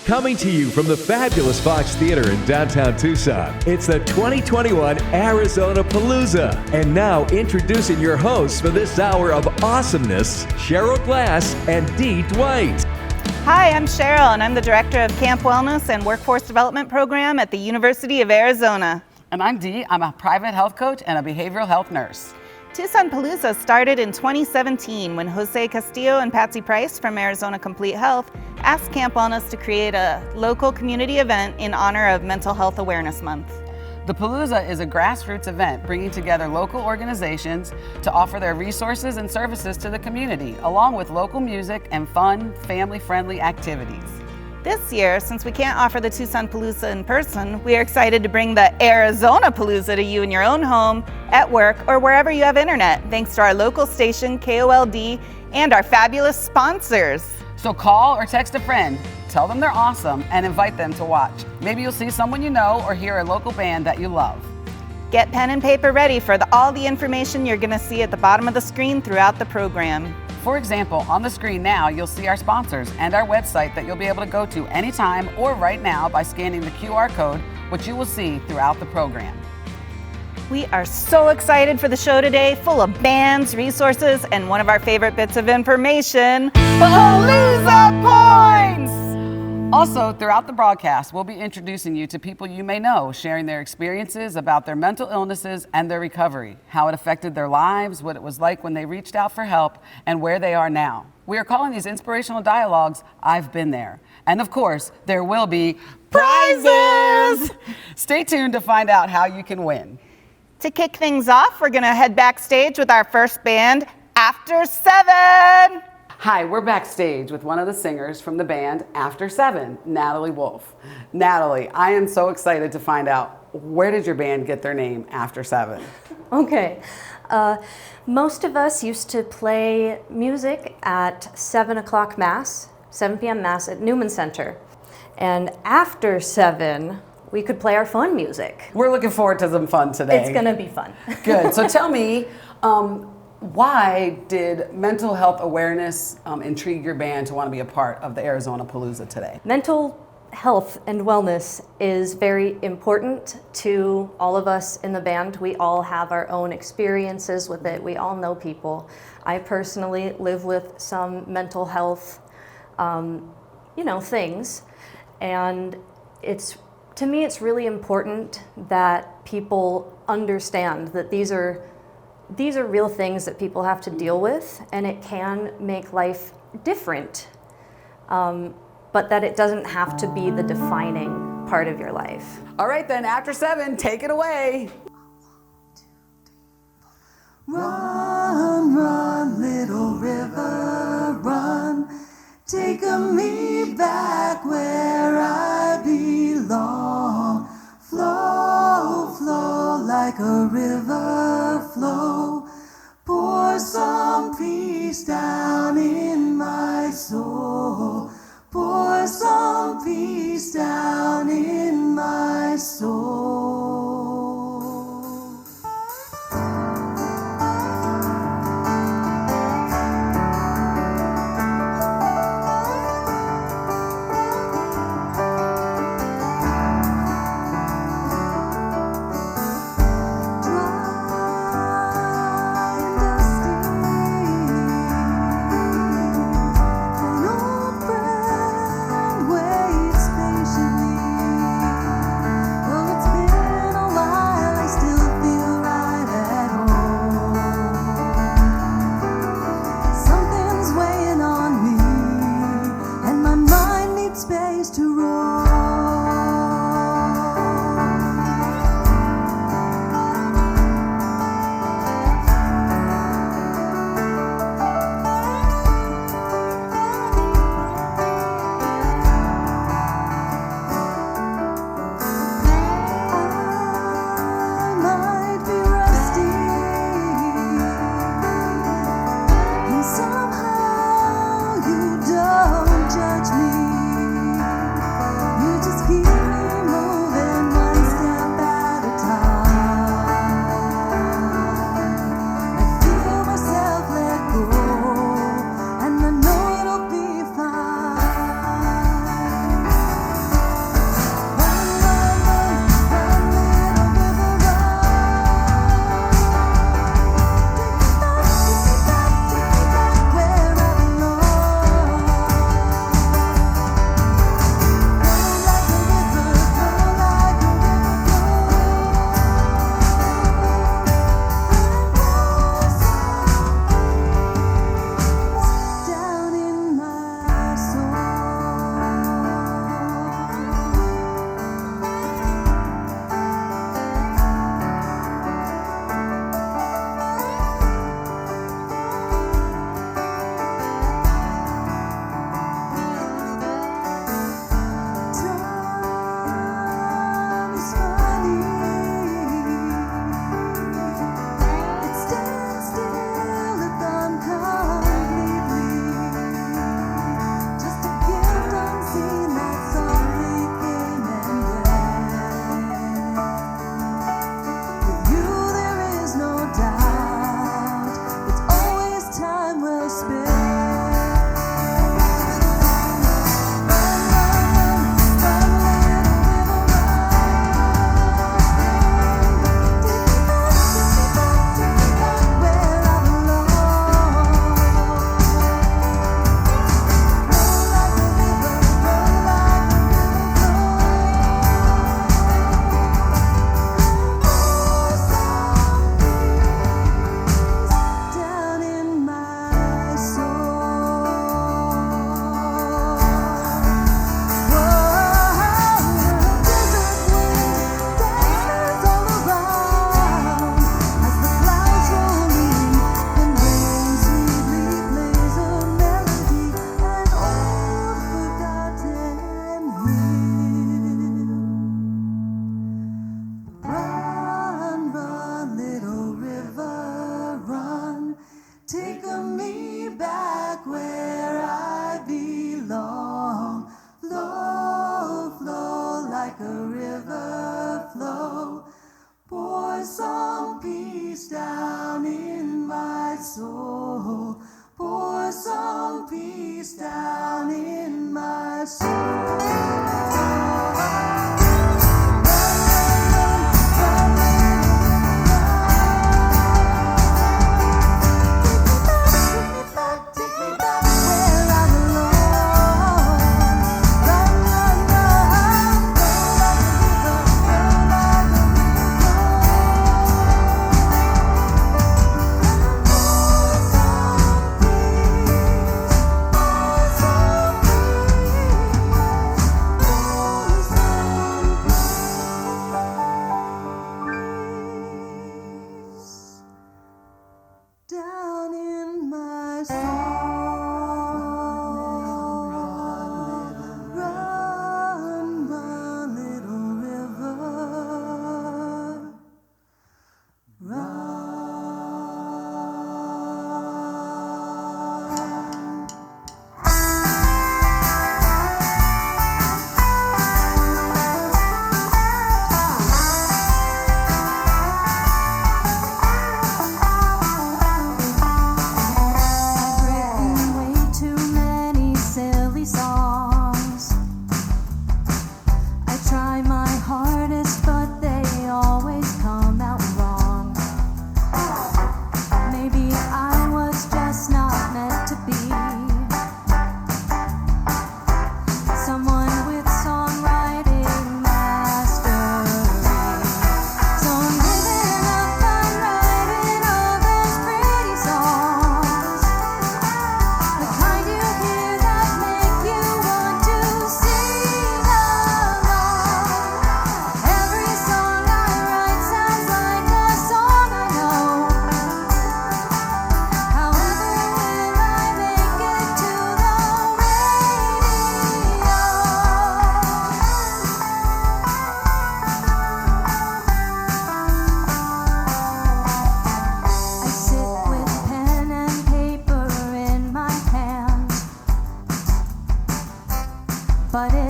Coming to you from the fabulous Fox Theater in downtown Tucson, it's the 2021 Arizona Palooza. And now introducing your hosts for this hour of awesomeness, Cheryl Glass and Dee Dwight. Hi, I'm Cheryl, and I'm the Director of Camp Wellness and Workforce Development Program at the University of Arizona. And I'm Dee. I'm a private health coach and a behavioral health nurse. Tucson Palooza started in 2017 when Jose Castillo and Patsy Price from Arizona Complete Health asked Camp Wellness to create a local community event in honor of Mental Health Awareness Month. The Palooza is a grassroots event bringing together local organizations to offer their resources and services to the community, along with local music and fun, family-friendly activities. This year, since we can't offer the Tucson Palooza in person, we are excited to bring the Arizona Palooza to you in your own home, at work, or wherever you have internet, thanks to our local station, KOLD, and our fabulous sponsors. So call or text a friend, tell them they're awesome, and invite them to watch. Maybe you'll see someone you know or hear a local band that you love. Get pen and paper ready for all the information you're going to see at the bottom of the screen throughout the program. For example, on the screen now, you'll see our sponsors and our website that you'll be able to go to anytime or right now by scanning the QR code, which you will see throughout the program. We are so excited for the show today, full of bands, resources, and one of our favorite bits of information, Palooza Points! Also, throughout the broadcast, we'll be introducing you to people you may know, sharing their experiences about their mental illnesses and their recovery, how it affected their lives, what it was like when they reached out for help, and where they are now. We are calling these inspirational dialogues, I've Been There. And of course, there will be prizes! Stay tuned to find out how you can win. To kick things off, we're going to head backstage with our first band, After 7. Hi, we're backstage with one of the singers from the band After 7, Natalie Wolf. Natalie, I am so excited to find out, where did your band get their name, After 7? Okay. Most of us used to play music at 7 o'clock Mass, 7 p.m. Mass at Newman Center. And after 7, we could play our fun music. We're looking forward to some fun today. It's going to be fun. Good. So tell me, why did mental health awareness intrigue your band to want to be a part of the Arizona Palooza today? Mental health and wellness is very important to all of us in the band. We all have our own experiences with it. We all know people. I personally live with some mental health, things. And to me, it's really important that people understand that these are real things that people have to deal with, and it can make life different, but that it doesn't have to be the defining part of your life. All right then, After 7, take it away. Run, run, little river, run, take me back where I belong. Flow, flow like a river, flow. Pour some peace down in my soul. Pour some peace down in my soul.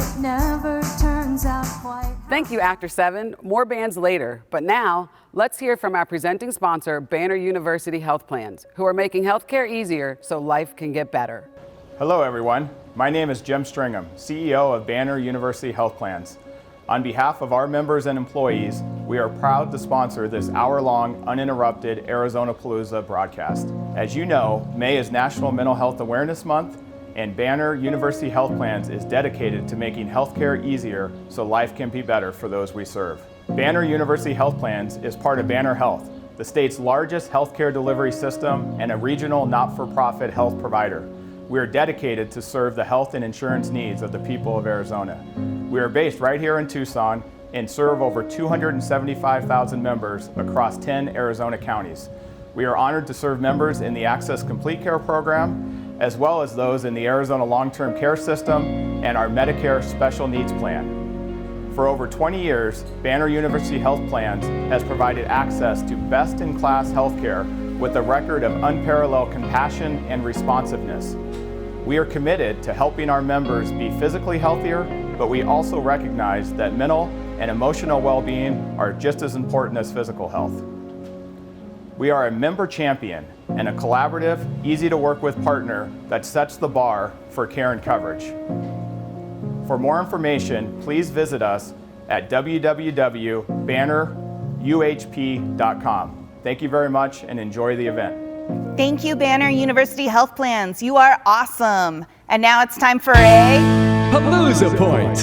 it never turns out quite. Thank you, Actor 7. More bands later, but now let's hear from our presenting sponsor, Banner University Health Plans, who are making healthcare easier so life can get better. Hello everyone, my name is Jim Stringham, CEO of Banner University Health Plans. On behalf of our members and employees, we are proud to sponsor this hour-long, uninterrupted Arizona Palooza broadcast. As you know, May is National Mental Health Awareness Month, and Banner University Health Plans is dedicated to making healthcare easier so life can be better for those we serve. Banner University Health Plans is part of Banner Health, the state's largest healthcare delivery system and a regional not-for-profit health provider. We are dedicated to serve the health and insurance needs of the people of Arizona. We are based right here in Tucson and serve over 275,000 members across 10 Arizona counties. We are honored to serve members in the Access Complete Care program, as well as those in the Arizona Long-Term Care System and our Medicare Special Needs Plan. For over 20 years, Banner University Health Plans has provided access to best-in-class healthcare with a record of unparalleled compassion and responsiveness. We are committed to helping our members be physically healthier, but we also recognize that mental and emotional well-being are just as important as physical health. We are a member champion and a collaborative, easy-to-work-with partner that sets the bar for care and coverage. For more information, please visit us at www.banneruhp.com. Thank you very much and enjoy the event. Thank you, Banner University Health Plans. You are awesome. And now it's time for a Palooza Point.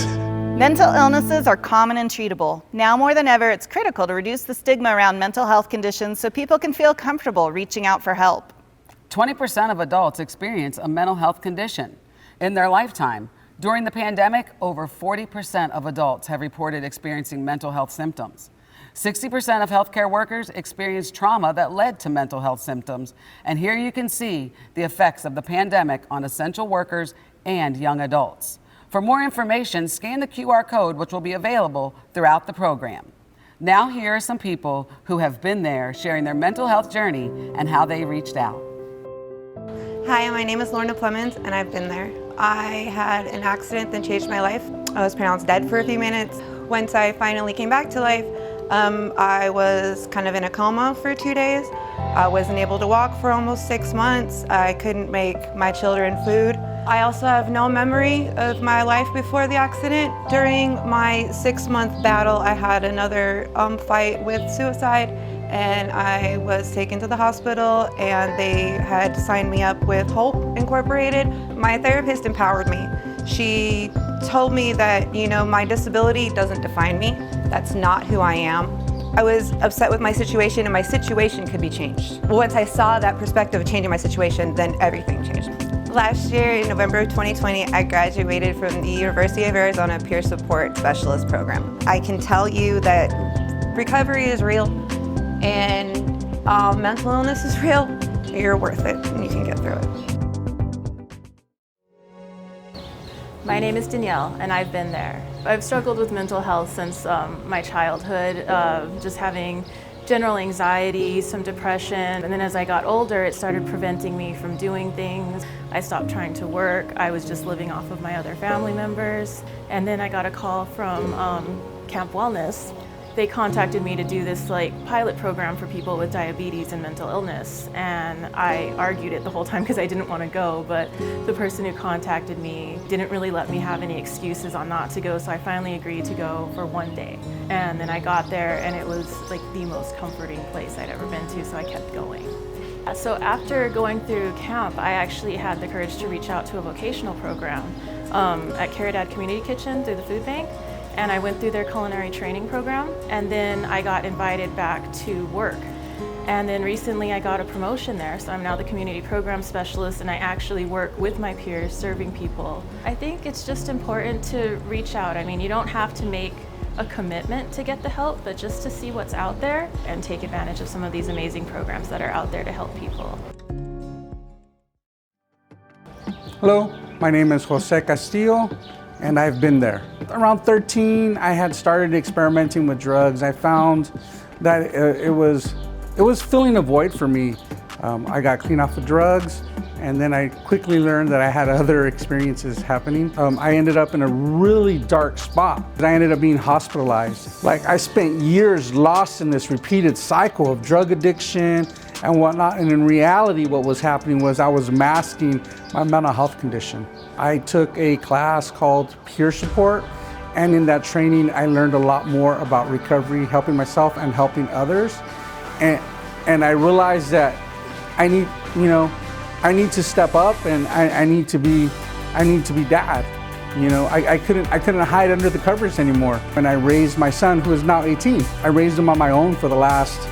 Mental illnesses are common and treatable. Now more than ever, it's critical to reduce the stigma around mental health conditions so people can feel comfortable reaching out for help. 20% of adults experience a mental health condition in their lifetime. During the pandemic, over 40% of adults have reported experiencing mental health symptoms. 60% of healthcare workers experienced trauma that led to mental health symptoms. And here you can see the effects of the pandemic on essential workers and young adults. For more information, scan the QR code, which will be available throughout the program. Now here are some people who have been there sharing their mental health journey and how they reached out. Hi, my name is Lorna Clemens and I've been there. I had an accident that changed my life. I was pronounced dead for a few minutes. Once I finally came back to life, I was kind of in a coma for 2 days. I wasn't able to walk for almost 6 months. I couldn't make my children food. I also have no memory of my life before the accident. During my 6-month battle, I had another fight with suicide, and I was taken to the hospital and they had signed me up with Hope Incorporated. My therapist empowered me. She told me that, my disability doesn't define me. That's not who I am. I was upset with my situation and my situation could be changed. Once I saw that perspective of changing my situation, then everything changed. Last year, in November of 2020, I graduated from the University of Arizona Peer Support Specialist Program. I can tell you that recovery is real and mental illness is real. You're worth it and you can get through it. My name is Danielle, and I've been there. I've struggled with mental health since my childhood, just having general anxiety, some depression, and then as I got older, it started preventing me from doing things. I stopped trying to work. I was just living off of my other family members, and then I got a call from Camp Wellness. They contacted me to do this pilot program for people with diabetes and mental illness, and I argued it the whole time because I didn't want to go, but the person who contacted me didn't really let me have any excuses on not to go, so I finally agreed to go for 1 day. And then I got there and it was the most comforting place I'd ever been to, so I kept going. So after going through camp, I actually had the courage to reach out to a vocational program at Caridad Community Kitchen through the food bank. And I went through their culinary training program, and then I got invited back to work. And then recently I got a promotion there, so I'm now the community program specialist, and I actually work with my peers serving people. I think it's just important to reach out. I mean, you don't have to make a commitment to get the help, but just to see what's out there and take advantage of some of these amazing programs that are out there to help people. Hello, my name is Jose Castillo, and I've been there. Around 13, I had started experimenting with drugs. I found that it was filling a void for me. I got clean off the drugs, And then I quickly learned that I had other experiences happening. I ended up in a really dark spot. I ended up being hospitalized. Like, I spent years lost in this repeated cycle of drug addiction and whatnot. And in reality, what was happening was I was masking my mental health condition. I took a class called Peer Support. And in that training, I learned a lot more about recovery, helping myself and helping others. And I realized that I need to step up, and I need to be dad. I couldn't hide under the covers anymore. And I raised my son, who is now 18. I raised him on my own for the last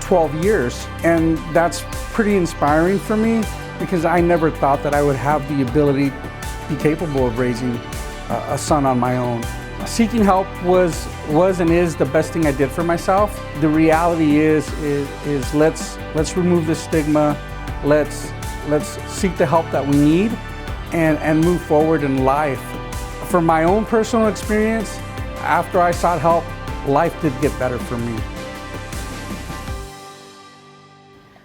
12 years. And that's pretty inspiring for me, because I never thought that I would have the ability to be capable of raising a son on my own. Seeking help was and is the best thing I did for myself. The reality is let's remove the stigma. Let's seek the help that we need and move forward in life. From my own personal experience, after I sought help, life did get better for me.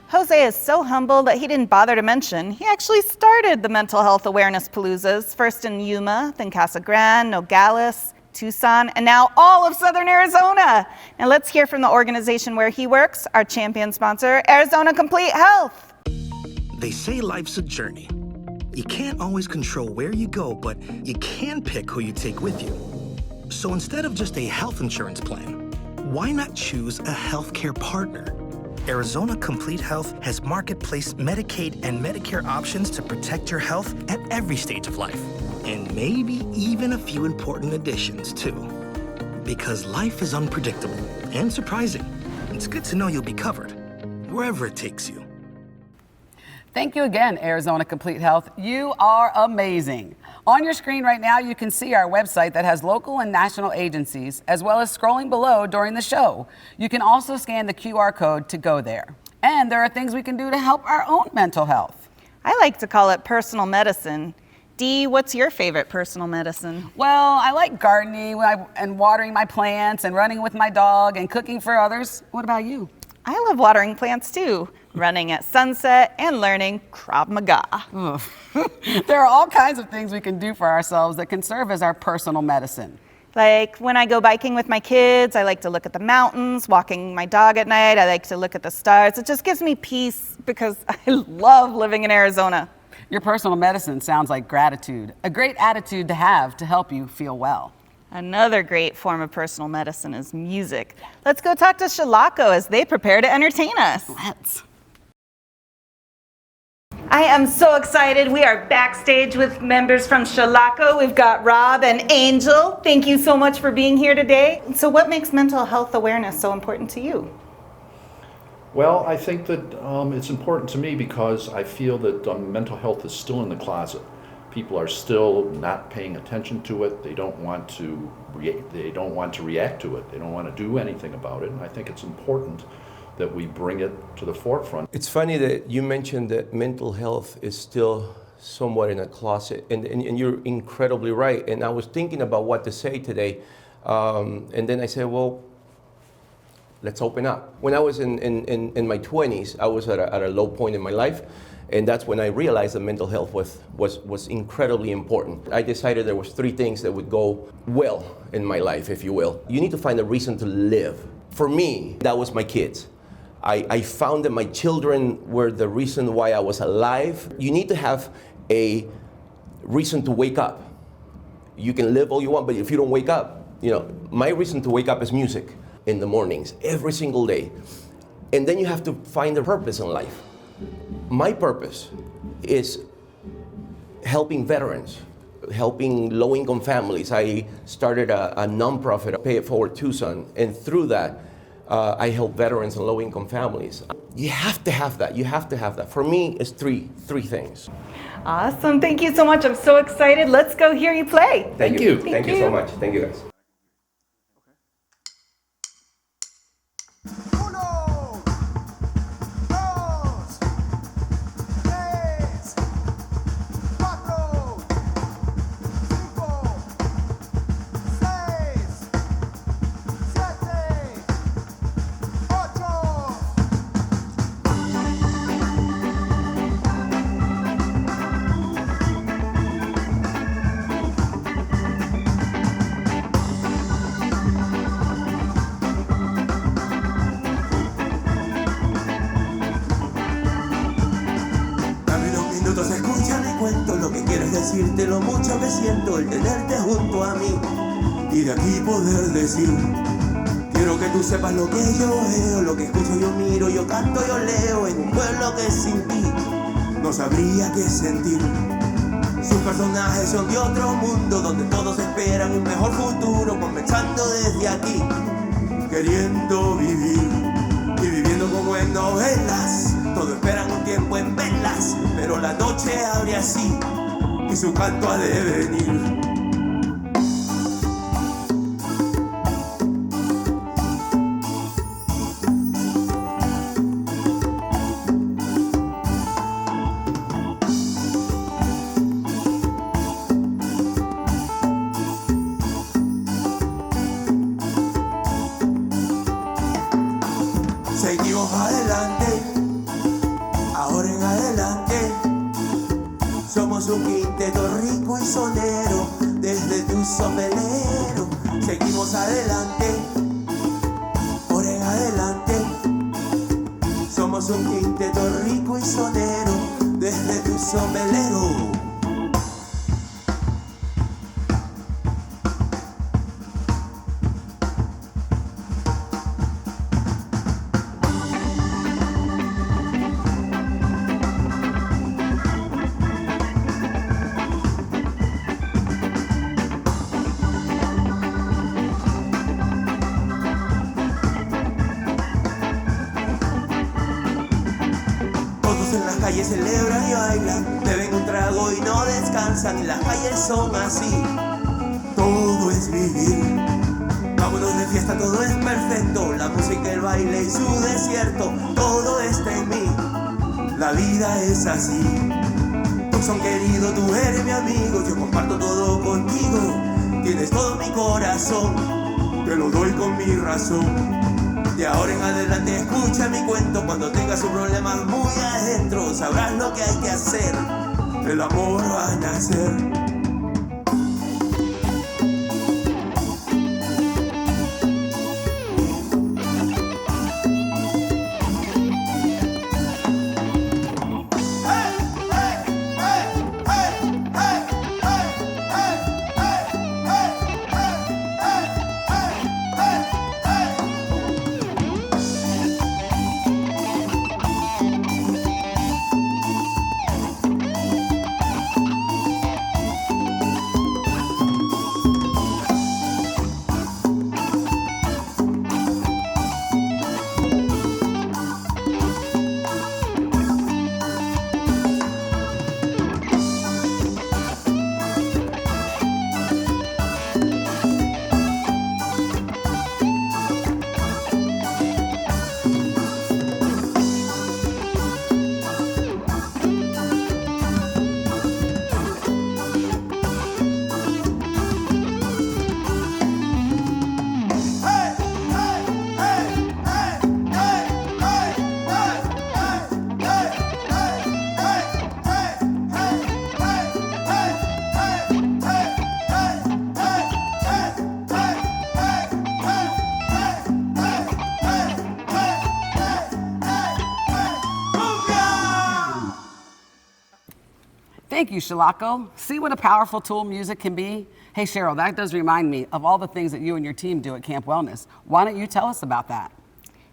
Jose is so humble that he didn't bother to mention he actually started the mental health awareness paloozas, first in Yuma, then Casa Grande, Nogales, Tucson, and now all of Southern Arizona. Now let's hear from the organization where he works, our champion sponsor, Arizona Complete Health. They say life's a journey. You can't always control where you go, but you can pick who you take with you. So instead of just a health insurance plan, why not choose a healthcare partner? Arizona Complete Health has marketplace Medicaid and Medicare options to protect your health at every stage of life. And maybe even a few important additions, too. Because life is unpredictable and surprising. It's good to know you'll be covered, wherever it takes you. Thank you again, Arizona Complete Health. You are amazing. On your screen right now, you can see our website that has local and national agencies, as well as scrolling below during the show. You can also scan the QR code to go there. And there are things we can do to help our own mental health. I like to call it personal medicine. Dee, what's your favorite personal medicine? Well, I like gardening and watering my plants and running with my dog and cooking for others. What about you? I love watering plants too, running at sunset and learning Krav Maga. There are all kinds of things we can do for ourselves that can serve as our personal medicine. Like when I go biking with my kids, I like to look at the mountains. Walking my dog at night, I like to look at the stars. It just gives me peace because I love living in Arizona. Your personal medicine sounds like gratitude, a great attitude to have to help you feel well. Another great form of personal medicine is music. Let's go talk to Shalaco as they prepare to entertain us. Let's. I am so excited. We are backstage with members from Shalaco. We've got Rob and Angel. Thank you so much for being here today. So what makes mental health awareness so important to you? Well, I think that it's important to me because I feel that mental health is still in the closet. People are still not paying attention to it. They don't want to react to it. They don't want to do anything about it. And I think it's important that we bring it to the forefront. It's funny that you mentioned that mental health is still somewhat in a closet, and you're incredibly right. And I was thinking about what to say today, and then I said, well, let's open up. When I was in my 20s, I was at a low point in my life, and that's when I realized that mental health was incredibly important. I decided there was 3 things that would go well in my life, if you will. You need to find a reason to live. For me, that was my kids. I found that my children were the reason why I was alive. You need to have a reason to wake up. You can live all you want, but if you don't wake up, my reason to wake up is music in the mornings, every single day. And then you have to find a purpose in life. My purpose is helping veterans, helping low-income families. I started a nonprofit, Pay It Forward Tucson, and through that, I help veterans and low-income families. You have to have that. You have to have that. For me, it's three things. Awesome. Thank you so much. I'm so excited. Let's go hear you play. Thank you. Thank you so much. Thank you, guys. decirte lo mucho que siento el tenerte junto a mí y de aquí poder decir. Quiero que tú sepas lo que yo veo, lo que escucho yo miro, yo canto, yo leo en un pueblo que sin ti no sabría qué sentir. Sus personajes son de otro mundo donde todos esperan un mejor futuro, comenzando desde aquí, queriendo vivir y viviendo como en novelas. Todos esperan un tiempo en velas, pero la noche abre así y su canto ha de venir. Seguimos adelante, ahora en adelante. Somos un quinteto rico y sonero, desde tu somelero. Seguimos adelante, ahora en adelante. Somos un quinteto rico y sonero, desde tu somelero. En las calles celebran y bailan, beben un trago y no descansan, y las calles son así, todo es vivir. Vámonos de fiesta, todo es perfecto, la música, el baile y su desierto, todo está en mí, la vida es así. Tú son querido, tú eres mi amigo, yo comparto todo contigo, tienes todo mi corazón, te lo doy con mi razón. De ahora en adelante escucha mi cuento, cuando tengas un problema muy adentro, sabrás lo que hay que hacer, el amor va a nacer. Thank you, Shalako. See what a powerful tool music can be? Hey, Cheryl, that does remind me of all the things that you and your team do at Camp Wellness. Why don't you tell us about that?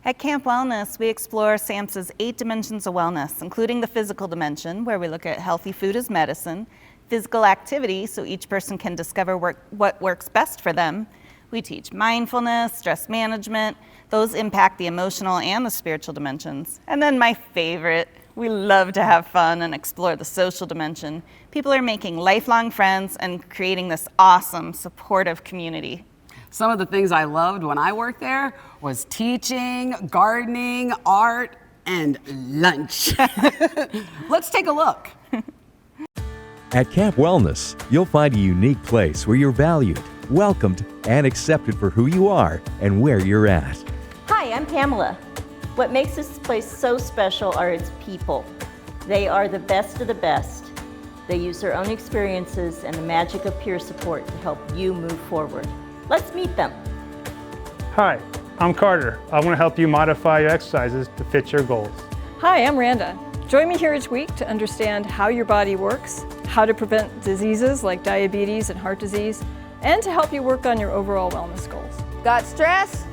At Camp Wellness, we explore SAMHSA's 8 dimensions of wellness, including the physical dimension, where we look at healthy food as medicine, physical activity, so each person can discover what works best for them. We teach mindfulness, stress management. Those impact the emotional and the spiritual dimensions. And then my favorite, we love to have fun and explore the social dimension. People are making lifelong friends and creating this awesome, supportive community. Some of the things I loved when I worked there was teaching, gardening, art, and lunch. Let's take a look. At Camp Wellness, you'll find a unique place where you're valued, welcomed, and accepted for who you are and where you're at. Hi, I'm Pamela. What makes this place so special are its people. They are the best of the best. They use their own experiences and the magic of peer support to help you move forward. Let's meet them. Hi, I'm Carter. I want to help you modify your exercises to fit your goals. Hi, I'm Randa. Join me here each week to understand how your body works, how to prevent diseases like diabetes and heart disease, and to help you work on your overall wellness goals. Got stress?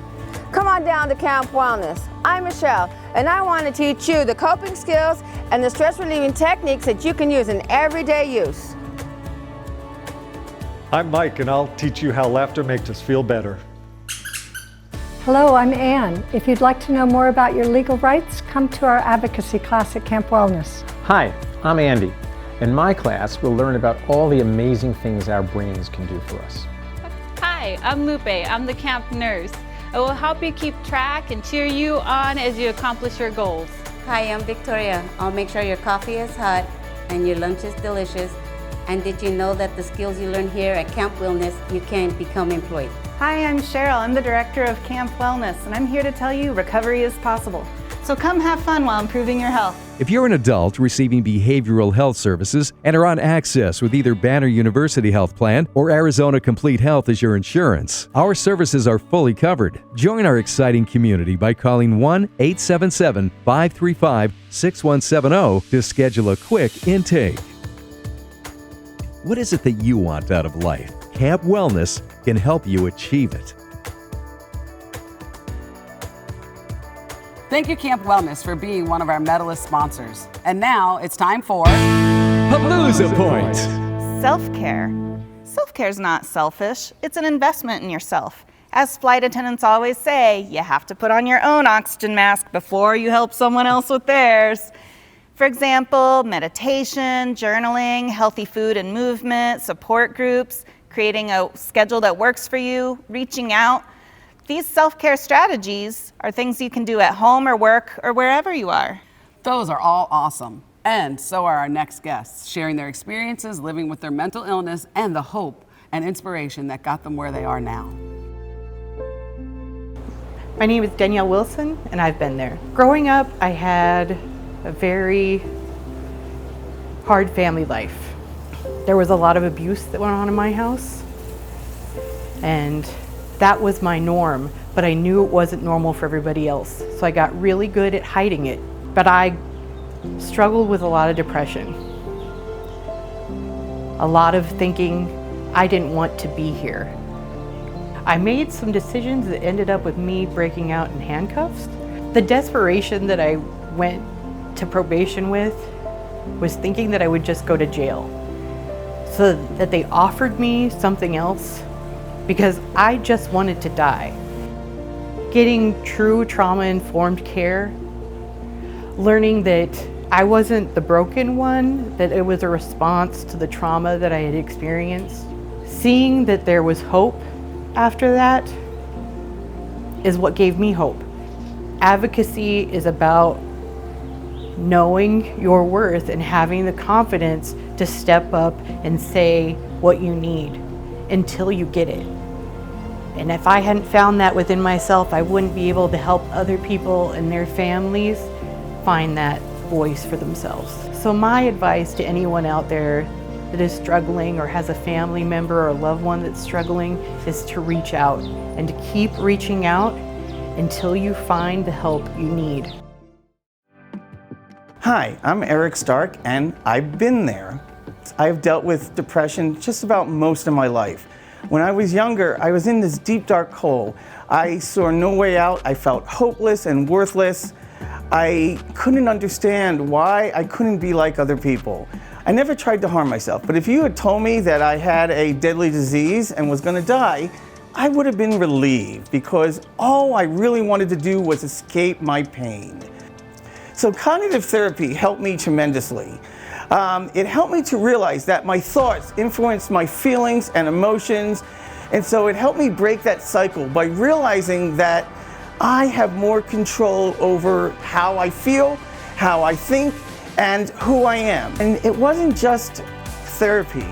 Come on down to Camp Wellness. I'm Michelle, and I want to teach you the coping skills and the stress relieving techniques that you can use in everyday use. I'm Mike, and I'll teach you how laughter makes us feel better. Hello, I'm Ann. If you'd like to know more about your legal rights, come to our advocacy class at Camp Wellness. Hi, I'm Andy. In my class, we'll learn about all the amazing things our brains can do for us. Hi, I'm Lupe. I'm the camp nurse. I will help you keep track and cheer you on as you accomplish your goals. Hi, I'm Victoria. I'll make sure your coffee is hot and your lunch is delicious. And did you know that the skills you learn here at Camp Wellness, you can become employed? Hi, I'm Cheryl. I'm the director of Camp Wellness, and I'm here to tell you recovery is possible. So come have fun while improving your health. If you're an adult receiving behavioral health services and are on Access with either Banner University Health Plan or Arizona Complete Health as your insurance, our services are fully covered. Join our exciting community by calling 1-877-535-6170 to schedule a quick intake. What is it that you want out of life? Camp Wellness can help you achieve it. Thank you, Camp Wellness, for being one of our medalist sponsors. And now it's time for Palooza Point. Self-care. Self-care is not selfish. It's an investment in yourself. As flight attendants always say, you have to put on your own oxygen mask before you help someone else with theirs. For example, meditation, journaling, healthy food and movement, support groups, creating a schedule that works for you, reaching out. These self-care strategies are things you can do at home or work or wherever you are. Those are all awesome. And so are our next guests, sharing their experiences living with their mental illness and the hope and inspiration that got them where they are now. My name is Danielle Wilson, and I've been there. Growing up, I had a very hard family life. There was a lot of abuse that went on in my house, and that was my norm, but I knew it wasn't normal for everybody else. So I got really good at hiding it, but I struggled with a lot of depression. A lot of thinking I didn't want to be here. I made some decisions that ended up with me breaking out in handcuffs. The desperation that I went to probation with was thinking that I would just go to jail, so that they offered me something else because I just wanted to die. Getting true trauma-informed care, learning that I wasn't the broken one, that it was a response to the trauma that I had experienced. Seeing that there was hope after that is what gave me hope. Advocacy is about knowing your worth and having the confidence to step up and say what you need until you get it. And if I hadn't found that within myself, I wouldn't be able to help other people and their families find that voice for themselves. So my advice to anyone out there that is struggling or has a family member or a loved one that's struggling is to reach out and to keep reaching out until you find the help you need. Hi, I'm Eric Stark, and I've been there. I've dealt with depression just about most of my life. When I was younger, I was in this deep, dark hole. I saw no way out. I felt hopeless and worthless. I couldn't understand why I couldn't be like other people. I never tried to harm myself, but if you had told me that I had a deadly disease and was gonna die, I would have been relieved, because all I really wanted to do was escape my pain. So cognitive therapy helped me tremendously. It helped me to realize that my thoughts influence my feelings and emotions, and so it helped me break that cycle by realizing that I have more control over how I feel, how I think, and who I am. And it wasn't just therapy.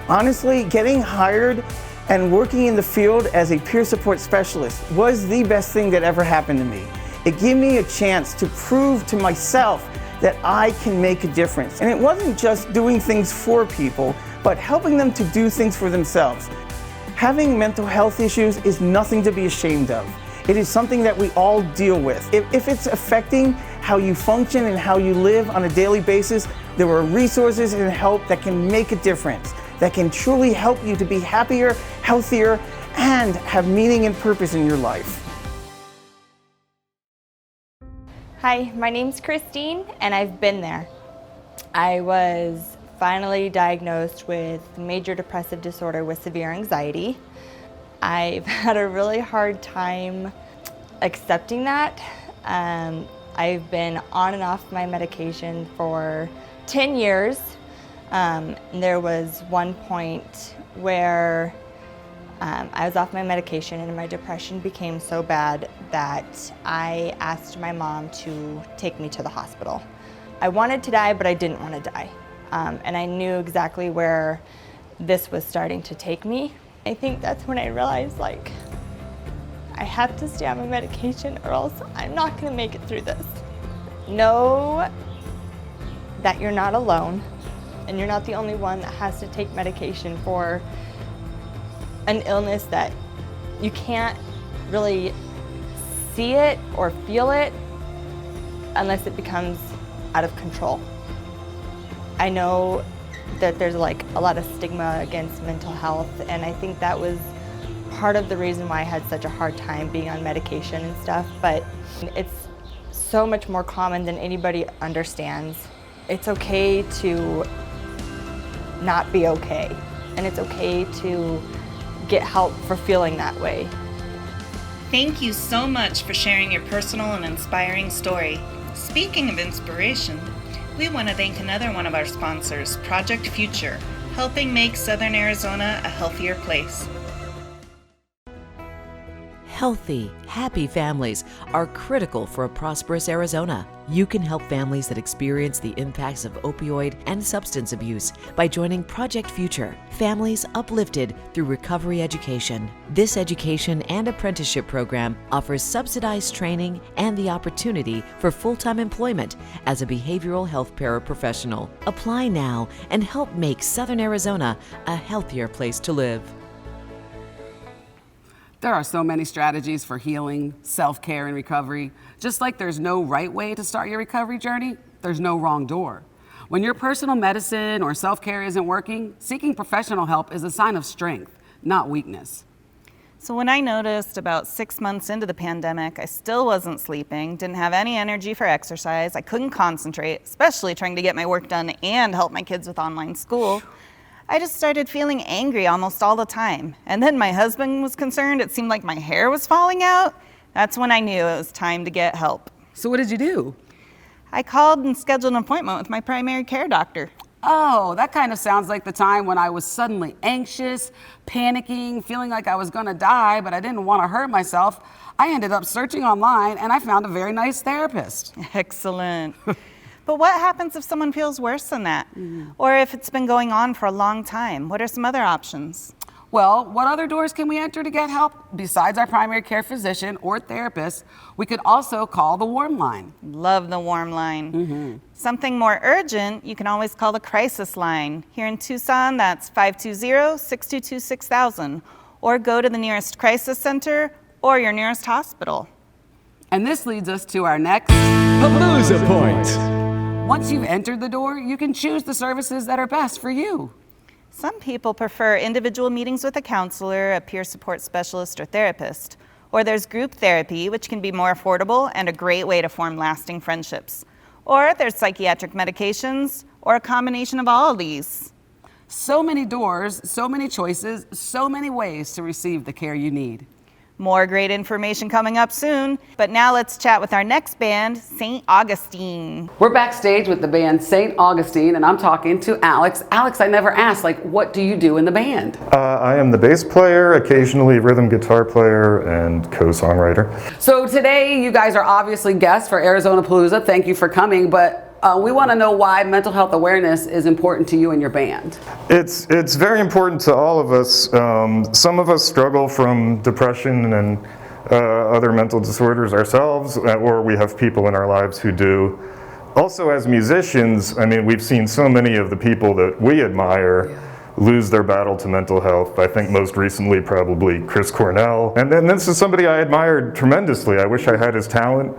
Honestly, getting hired and working in the field as a peer support specialist was the best thing that ever happened to me. It gave me a chance to prove to myself that I can make a difference. And it wasn't just doing things for people, but helping them to do things for themselves. Having mental health issues is nothing to be ashamed of. It is something that we all deal with. If it's affecting how you function and how you live on a daily basis, there are resources and help that can make a difference, that can truly help you to be happier, healthier, and have meaning and purpose in your life. Hi, my name's Christine, and I've been there. I was finally diagnosed with major depressive disorder with severe anxiety. I've had a really hard time accepting that. I've been on and off my medication for 10 years. There was one point where I was off my medication and my depression became so bad that I asked my mom to take me to the hospital. I wanted to die, but I didn't want to die. And I knew exactly where this was starting to take me. I think that's when I realized, like, I have to stay on my medication or else I'm not going to make it through this. Know that you're not alone and you're not the only one that has to take medication for an illness that you can't really see it or feel it unless it becomes out of control. I know that there's like a lot of stigma against mental health, and I think that was part of the reason why I had such a hard time being on medication and stuff, but it's so much more common than anybody understands. It's okay to not be okay, and it's okay to get help for feeling that way. Thank you so much for sharing your personal and inspiring story. Speaking of inspiration, we want to thank another one of our sponsors, Project Future, helping make Southern Arizona a healthier place. Healthy, happy families are critical for a prosperous Arizona. You can help families that experience the impacts of opioid and substance abuse by joining Project Future, Families Uplifted Through Recovery Education. This education and apprenticeship program offers subsidized training and the opportunity for full-time employment as a behavioral health paraprofessional. Apply now and help make Southern Arizona a healthier place to live. There are so many strategies for healing, self-care, and recovery. Just like there's no right way to start your recovery journey, there's no wrong door. When your personal medicine or self-care isn't working, seeking professional help is a sign of strength, not weakness. So when I noticed about 6 months into the pandemic, I still wasn't sleeping, didn't have any energy for exercise, I couldn't concentrate, especially trying to get my work done and help my kids with online school. I just started feeling angry almost all the time. And then my husband was concerned. It seemed like my hair was falling out. That's when I knew it was time to get help. So what did you do? I called and scheduled an appointment with my primary care doctor. Oh, that kind of sounds like the time when I was suddenly anxious, panicking, feeling like I was going to die, but I didn't want to hurt myself. I ended up searching online and I found a very nice therapist. Excellent. But what happens if someone feels worse than that? Or if it's been going on for a long time? What are some other options? Well, what other doors can we enter to get help? Besides our primary care physician or therapist, we could also call the warm line. Love the warm line. Something more urgent, you can always call the crisis line. Here in Tucson, that's 520-622-6000. Or go to the nearest crisis center or your nearest hospital. And this leads us to our next Palooza Point. Once you've entered the door, you can choose the services that are best for you. Some people prefer individual meetings with a counselor, a peer support specialist, or therapist. Or there's group therapy, which can be more affordable and a great way to form lasting friendships. Or there's psychiatric medications, or a combination of all of these. So many doors, so many choices, so many ways to receive the care you need. More great information coming up soon, but now let's chat with our next band, St. Augustine. We're backstage with the band St. Augustine, and I'm talking to Alex. Alex, I never asked, what do you do in the band? I am the bass player, occasionally rhythm guitar player, and co-songwriter. So today, you guys are obviously guests for Arizona Palooza. Thank you for coming, but we want to know why mental health awareness is important to you and your band. It's very important to all of us. Some of us struggle from depression and other mental disorders ourselves, or we have people in our lives who do. Also, as musicians, I mean, we've seen so many of the people that we admire lose their battle to mental health. I think most recently probably Chris Cornell. And then this is somebody I admired tremendously. I wish I had his talent.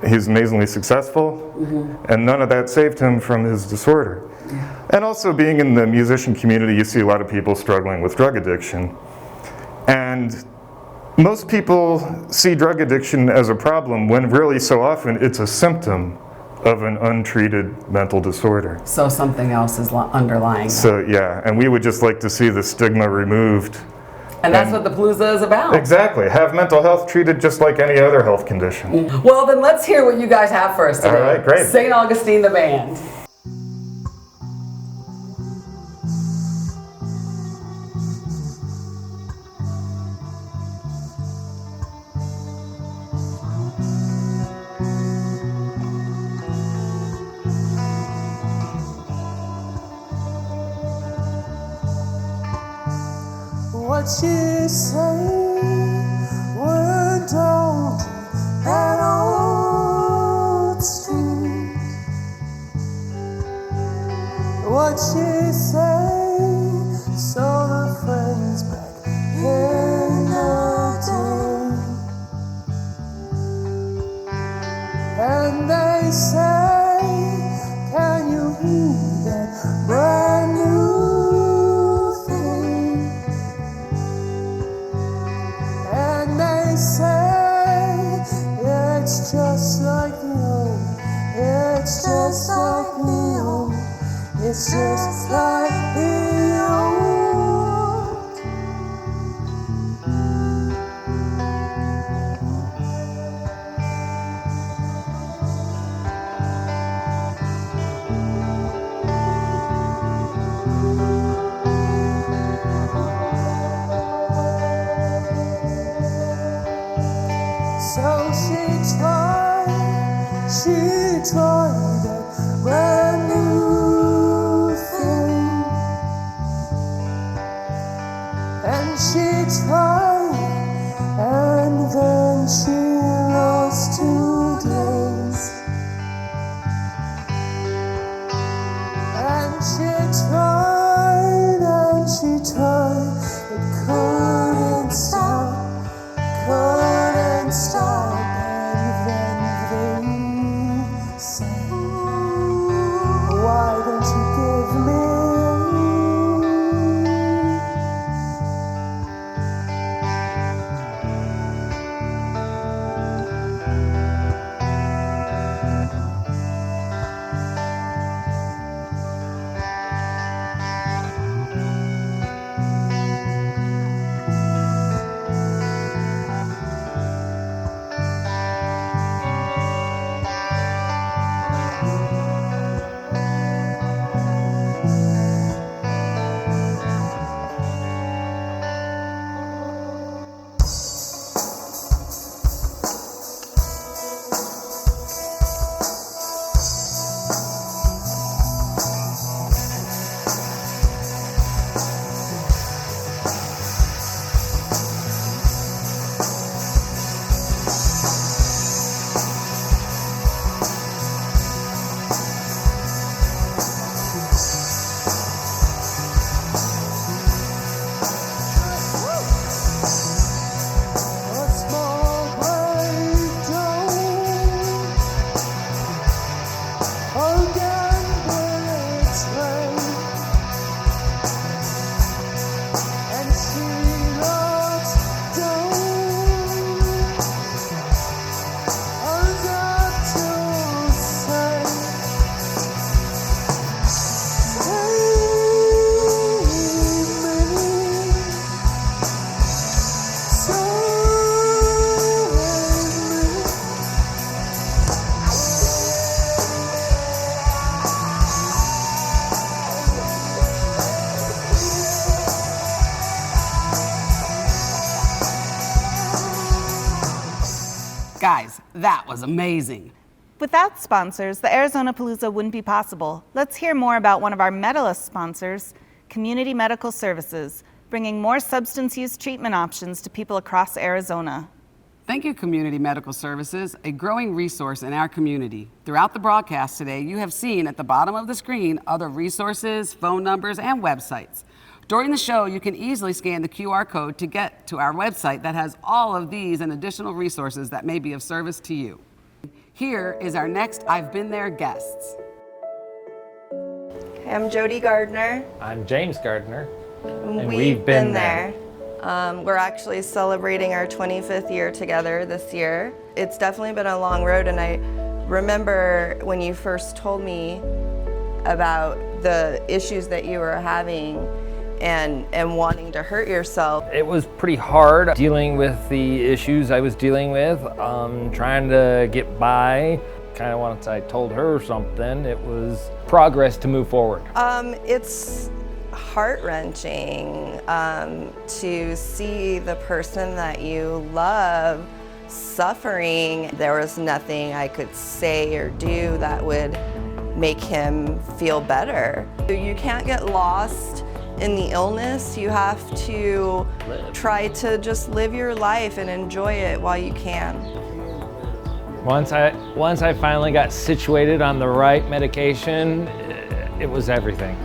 He's amazingly successful, and none of that saved him from his disorder. And also being in the musician community, you see a lot of people struggling with drug addiction. And most people see drug addiction as a problem when really so often it's a symptom of an untreated mental disorder. So something else is underlying. So yeah, and we would just like to see the stigma removed. And that's what the Palooza is about. Exactly. Have mental health treated just like any other health condition. Well, then let's hear what you guys have for us today. All right, great. St. Augustine the band. What she say went down that old street. What she say saw the friends back in the day. And they say, can you hear that brand new thing? And they say, it's just like the old, it's just like the old, it's just like the old. So she tried that brand new thing. And she tried, and then she lost 2 days. And she tried, but couldn't stop. Couldn't stop, and then they said, why don't you give me Guys, that was amazing. Without sponsors, the Arizona Palooza wouldn't be possible. Let's hear more about one of our medalist sponsors, Community Medical Services, bringing more substance use treatment options to people across Arizona. Thank you, Community Medical Services, a growing resource in our community. Throughout the broadcast today, you have seen at the bottom of the screen other resources, phone numbers, and websites. During the show, you can easily scan the QR code to get to our website that has all of these and additional resources that may be of service to you. Here is our next I've Been There guests. I'm Jody Gardner. I'm James Gardner. And we've been there. We're actually celebrating our 25th year together this year. It's definitely been a long road, and I remember when you first told me about the issues that you were having and wanting to hurt yourself. It was pretty hard dealing with the issues I was dealing with, trying to get by. Kind of once I told her something, it was progress to move forward. It's heart-wrenching to see the person that you love suffering. There was nothing I could say or do that would make him feel better. You can't get lost in the illness. You have to try to just live your life and enjoy it while you can. Once I finally got situated on the right medication, it was everything.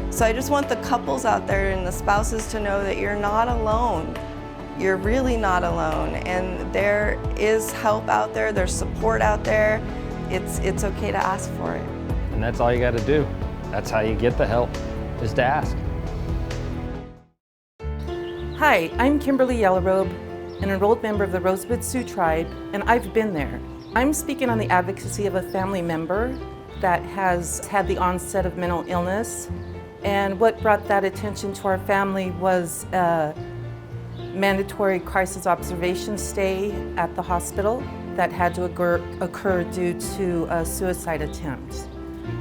So I just want the couples out there and the spouses to know that you're not alone. You're really not alone, and there is help out there, there's support out there. It's okay to ask for it. And that's all you got to do. That's how you get the help, is to ask. Hi, I'm Kimberly Yellowrobe, an enrolled member of the Rosewood Sioux Tribe, and I've been there. I'm speaking on the advocacy of a family member that has had the onset of mental illness, and what brought that attention to our family was a mandatory crisis observation stay at the hospital that had to occur due to a suicide attempt.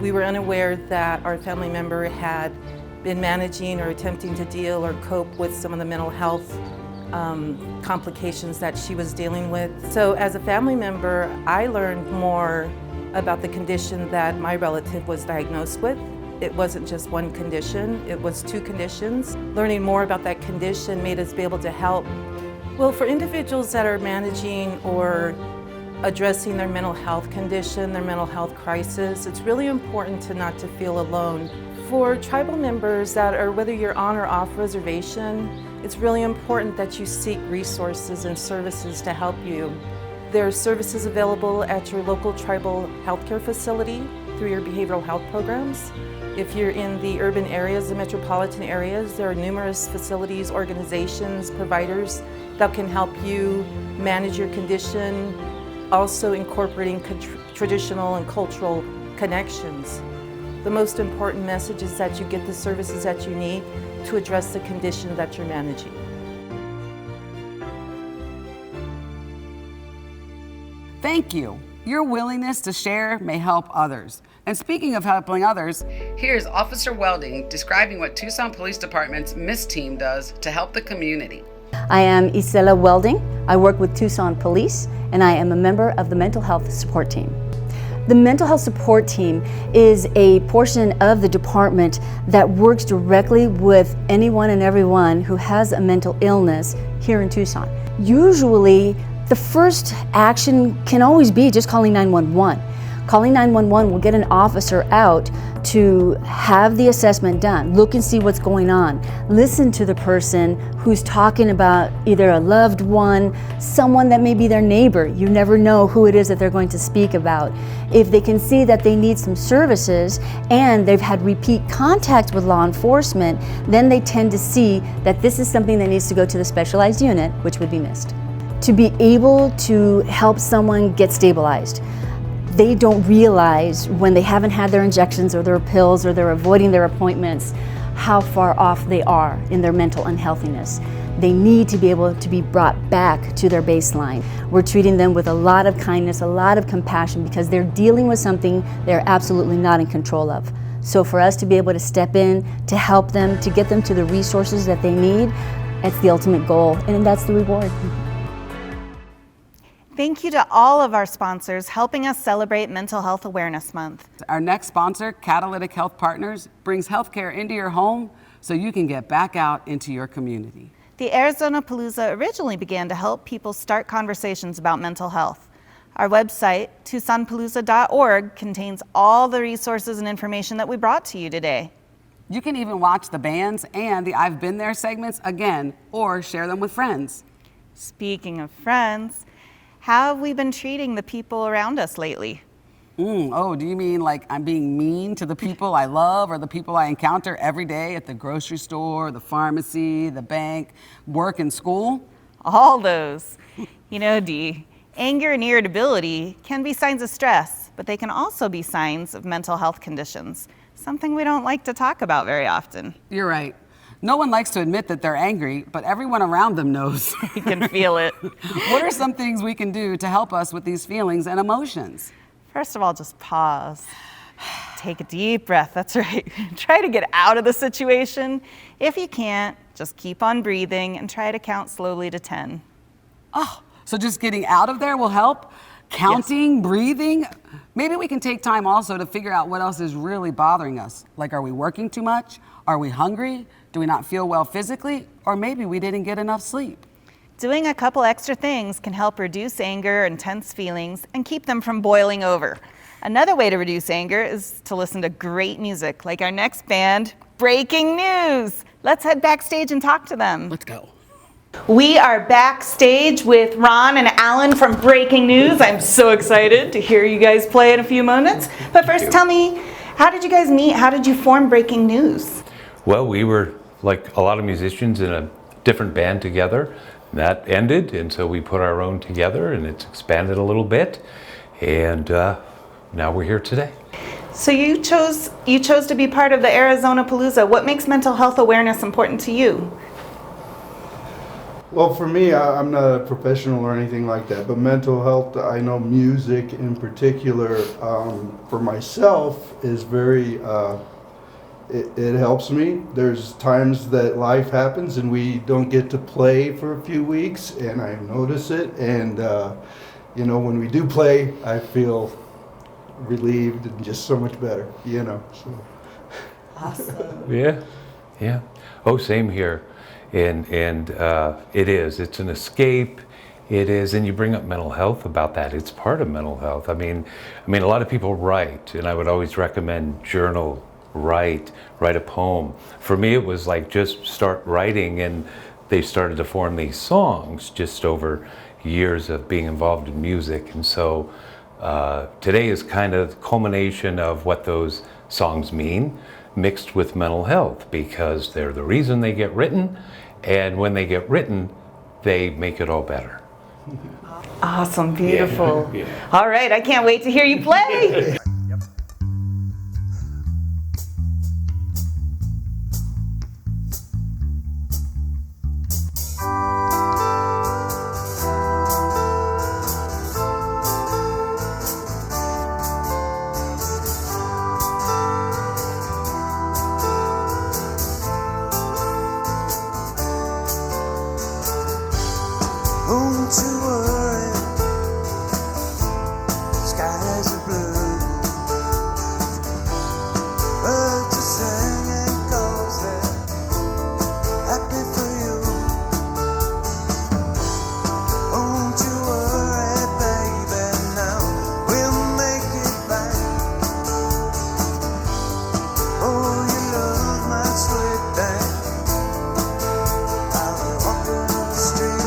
We were unaware that our family member had been managing or attempting to deal or cope with some of the mental health complications that she was dealing with. So as a family member, I learned more about the condition that my relative was diagnosed with. It wasn't just one condition, it was two conditions. Learning more about that condition made us be able to help. Well, for individuals that are managing or addressing their mental health condition, their mental health crisis, it's really important to not to feel alone. For tribal members that are, whether you're on or off reservation, it's really important that you seek resources and services to help you. There are services available at your local tribal healthcare facility through your behavioral health programs. If you're in the urban areas, the metropolitan areas, there are numerous facilities, organizations, providers that can help you manage your condition, also incorporating traditional and cultural connections. The most important message is that you get the services that you need to address the condition that you're managing. Thank you. Your willingness to share may help others. And speaking of helping others, here's Officer Welding describing what Tucson Police Department's MISS team does to help the community. I am Isela Welding. I work with Tucson Police, and I am a member of the Mental Health Support Team. The Mental Health Support Team is a portion of the department that works directly with anyone and everyone who has a mental illness here in Tucson. Usually, the first action can always be just calling 911. Calling 911 will get an officer out to have the assessment done, look and see what's going on, listen to the person who's talking about either a loved one, someone that may be their neighbor. You never know who it is that they're going to speak about. If they can see that they need some services and they've had repeat contact with law enforcement, then they tend to see that this is something that needs to go to the specialized unit, which would be MIST. To be able to help someone get stabilized. They don't realize when they haven't had their injections or their pills or they're avoiding their appointments how far off they are in their mental unhealthiness. They need to be able to be brought back to their baseline. We're treating them with a lot of kindness, a lot of compassion because they're dealing with something they're absolutely not in control of. So for us to be able to step in, to help them, to get them to the resources that they need, that's the ultimate goal and that's the reward. Thank you to all of our sponsors helping us celebrate Mental Health Awareness Month. Our next sponsor, Catalytic Health Partners, brings healthcare into your home so you can get back out into your community. The Arizona Palooza originally began to help people start conversations about mental health. Our website, TucsonPalooza.org, contains all the resources and information that we brought to you today. You can even watch the bands and the I've Been There segments again or share them with friends. Speaking of friends, how have we been treating the people around us lately? Oh, do you mean like I'm being mean to the people I love or the people I encounter every day at the grocery store, the pharmacy, the bank, work, and school? All those. You know, Dee, anger and irritability can be signs of stress, but they can also be signs of mental health conditions, something we don't like to talk about very often. You're right. No one likes to admit that they're angry, but everyone around them knows. You can feel it. What are some things we can do to help us with these feelings and emotions? First of all, just pause. Take a deep breath, that's right. Try to get out of the situation. If you can't, just keep on breathing and try to count slowly to 10. Oh, so just getting out of there will help? Counting, breathing? Maybe we can take time also to figure out what else is really bothering us. Like, are we working too much? Are we hungry? Do we not feel well physically? Or maybe we didn't get enough sleep. Doing a couple extra things can help reduce anger and tense feelings and keep them from boiling over. Another way to reduce anger is to listen to great music, like our next band, Breaking News. Let's head backstage and talk to them. Let's go. We are backstage with Ron and Alan from Breaking News. I'm so excited to hear you guys play in a few moments. But first, tell me, how did you guys meet? How did you form Breaking News? Well, we were like a lot of musicians in a different band together. That ended, and so we put our own together, and it's expanded a little bit, and now we're here today. So you chose to be part of the Arizona Palooza. What makes mental health awareness important to you? Well, for me, I'm not a professional or anything like that, but mental health, I know music in particular, for myself, is very, it helps me. There's times that life happens and we don't get to play for a few weeks, and I notice it, and you know, when we do play, I feel relieved and just so much better, you know. So. Awesome. Yeah. Oh, same here. And it's an escape. It is, and you bring up mental health about that. It's part of mental health. I mean, a lot of people write, and I would always recommend journal, write a poem. For me, it was like just start writing, and they started to form these songs just over years of being involved in music. And so today is kind of the culmination of what those songs mean, mixed with mental health, because they're the reason they get written, and when they get written, they make it all better. Awesome, beautiful. Yeah. All right, I can't wait to hear you play. Don't you worry, skies are blue. Birds are singing 'cause they're happy for you. Don't you worry, baby, now we'll make it back. Oh, you love my sweet thing. I'll be walking up the street.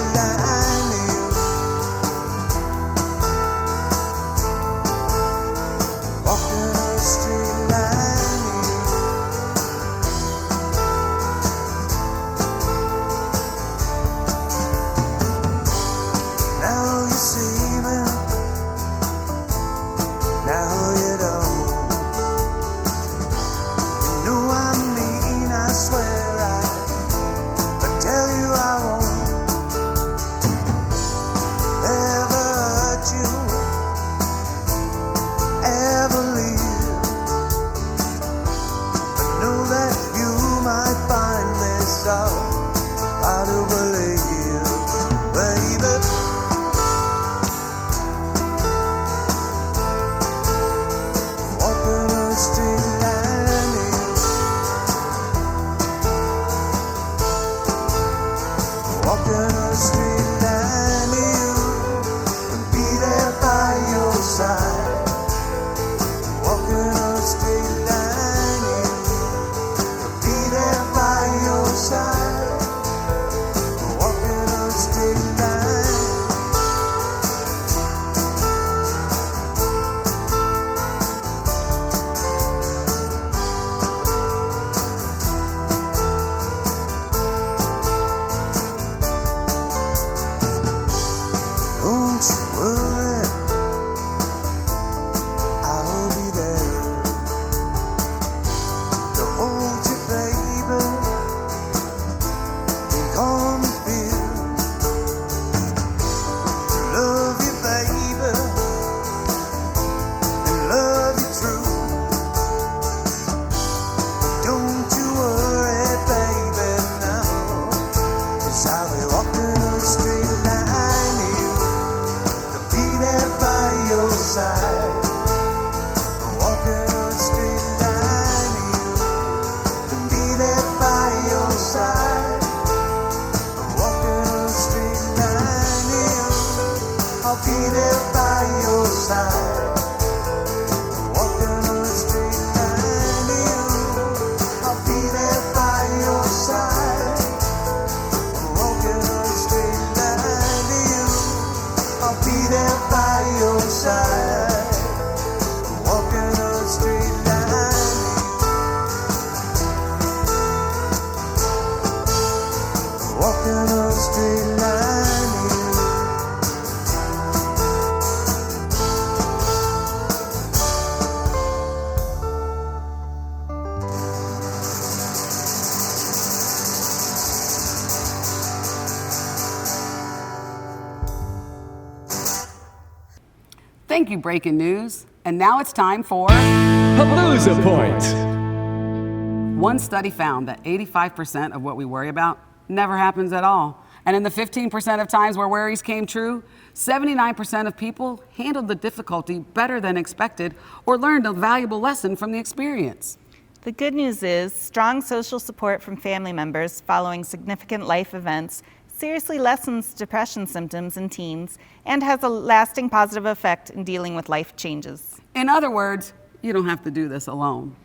Thank you, Breaking News. And now it's time for Palooza Point. One study found that 85% of what we worry about never happens at all. And in the 15% of times where worries came true, 79% of people handled the difficulty better than expected or learned a valuable lesson from the experience. The good news is strong social support from family members following significant life events seriously lessens depression symptoms in teens and has a lasting positive effect in dealing with life changes. In other words, you don't have to do this alone.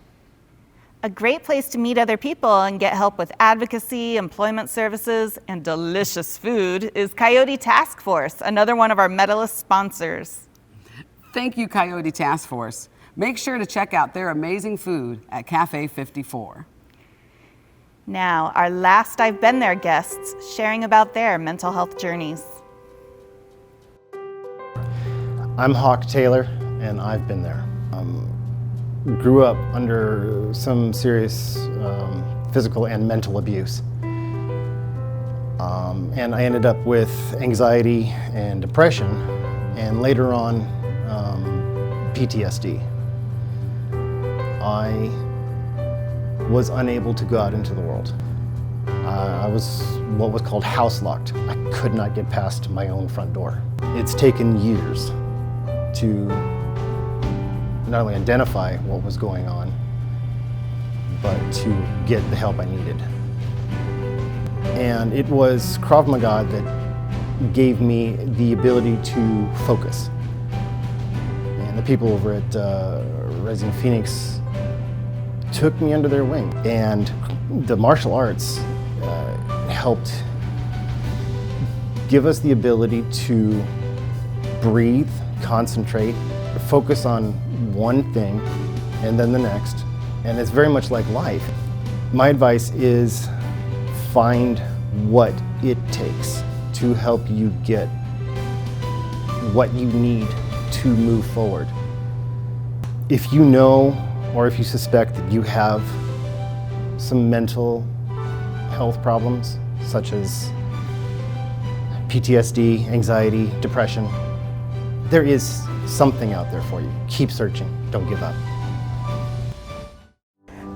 A great place to meet other people and get help with advocacy, employment services, and delicious food is Coyote Task Force, another one of our medalist sponsors. Thank you, Coyote Task Force. Make sure to check out their amazing food at Cafe 54. Now, our last I've Been There guests sharing about their mental health journeys. I'm Hawk Taylor, and I've been there. Grew up under some serious physical and mental abuse. And I ended up with anxiety and depression, and later on, PTSD. I was unable to go out into the world. I was what was called house locked. I could not get past my own front door. It's taken years to not only identify what was going on, but to get the help I needed. And it was Krav Maga that gave me the ability to focus. And the people over at Rising Phoenix took me under their wing. And the martial arts helped give us the ability to breathe, concentrate, focus on one thing and then the next, and it's very much like life. My advice is find what it takes to help you get what you need to move forward. If you know or if you suspect that you have some mental health problems such as PTSD, anxiety, depression, there is something out there for you. Keep searching. Don't give up.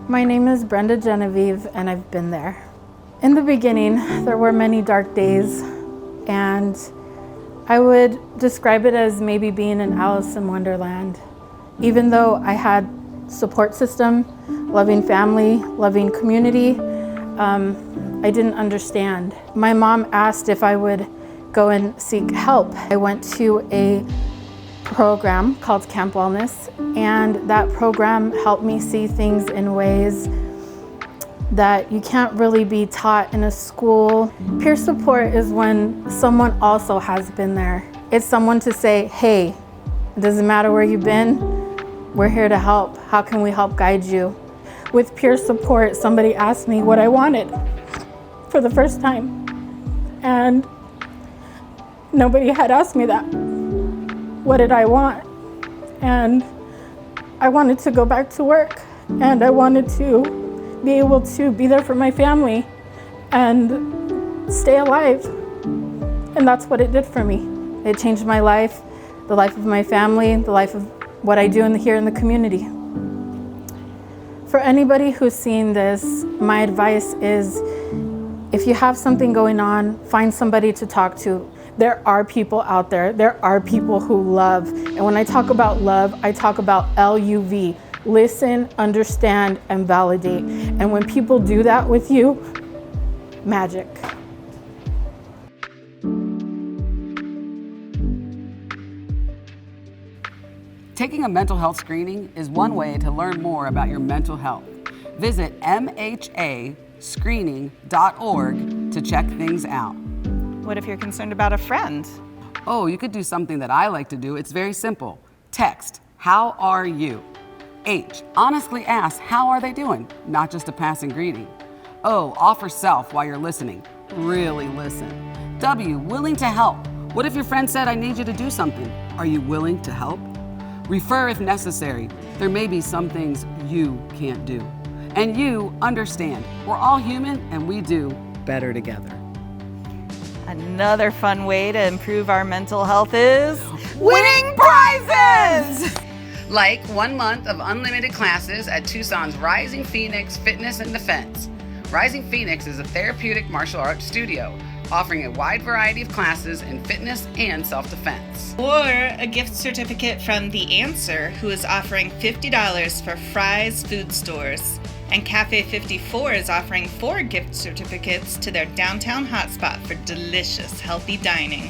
My name is Brenda Genevieve, and I've been there. In the beginning, there were many dark days, and I would describe it as maybe being in Alice in Wonderland. Even though I had support system, loving family, loving community, I didn't understand. My mom asked if I would go and seek help. I went to a program called Camp Wellness, and that program helped me see things in ways that you can't really be taught in a school. Peer support is when someone also has been there. It's someone to say, hey, it doesn't matter where you've been, we're here to help. How can we help guide you? With peer support, somebody asked me what I wanted for the first time, and nobody had asked me that. What did I want? And I wanted to go back to work, and I wanted to be able to be there for my family and stay alive. And that's what it did for me. It changed my life, the life of my family, the life of what I do here in the community. For anybody who's seen this, my advice is if you have something going on, find somebody to talk to. There are people out there. There are people who love. And when I talk about love, I talk about LUV. Listen, understand, and validate. And when people do that with you, magic. Taking a mental health screening is one way to learn more about your mental health. Visit mhascreening.org to check things out. What if you're concerned about a friend? Oh, you could do something that I like to do. It's very simple. Text, how are you? H, honestly ask, how are they doing? Not just a passing greeting. O, offer self while you're listening. Really listen. W, willing to help. What if your friend said, I need you to do something? Are you willing to help? Refer if necessary. There may be some things you can't do. And you understand. We're all human and we do better together. Another fun way to improve our mental health is winning prizes! Like 1 month of unlimited classes at Tucson's Rising Phoenix Fitness and Defense. Rising Phoenix is a therapeutic martial arts studio offering a wide variety of classes in fitness and self-defense. Or a gift certificate from The Answer, who is offering $50 for Fry's Food Stores. And Cafe 54 is offering 4 gift certificates to their downtown hotspot for delicious, healthy dining.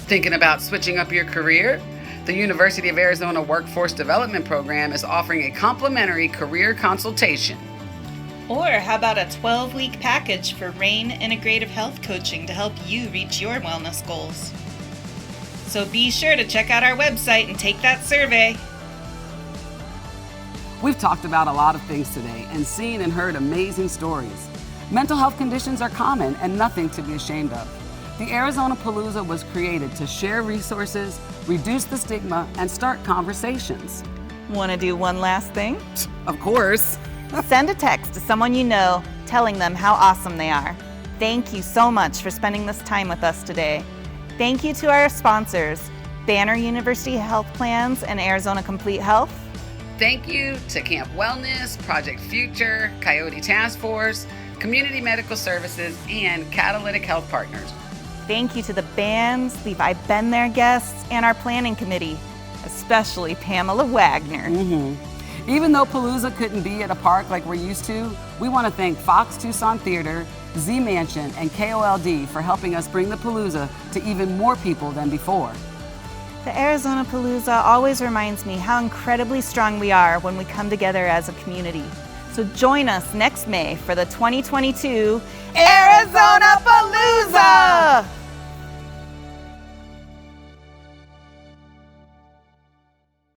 Thinking about switching up your career? The University of Arizona Workforce Development Program is offering a complimentary career consultation. Or how about a 12-week package for RAIN Integrative Health Coaching to help you reach your wellness goals? So be sure to check out our website and take that survey. We've talked about a lot of things today and seen and heard amazing stories. Mental health conditions are common and nothing to be ashamed of. The Arizona Palooza was created to share resources, reduce the stigma, and start conversations. Want to do one last thing? Of course. Send a text to someone you know telling them how awesome they are. Thank you so much for spending this time with us today. Thank you to our sponsors, Banner University Health Plans and Arizona Complete Health. Thank you to Camp Wellness, Project Future, Coyote Task Force, Community Medical Services, and Catalytic Health Partners. Thank you to the bands, Leave I've Been There guests, and our planning committee, especially Pamela Wagner. Even though Palooza couldn't be at a park like we're used to, we want to thank Fox Tucson Theater, Z Mansion, and KOLD for helping us bring the Palooza to even more people than before. The Arizona Palooza always reminds me how incredibly strong we are when we come together as a community. So join us next May for the 2022 Arizona Palooza!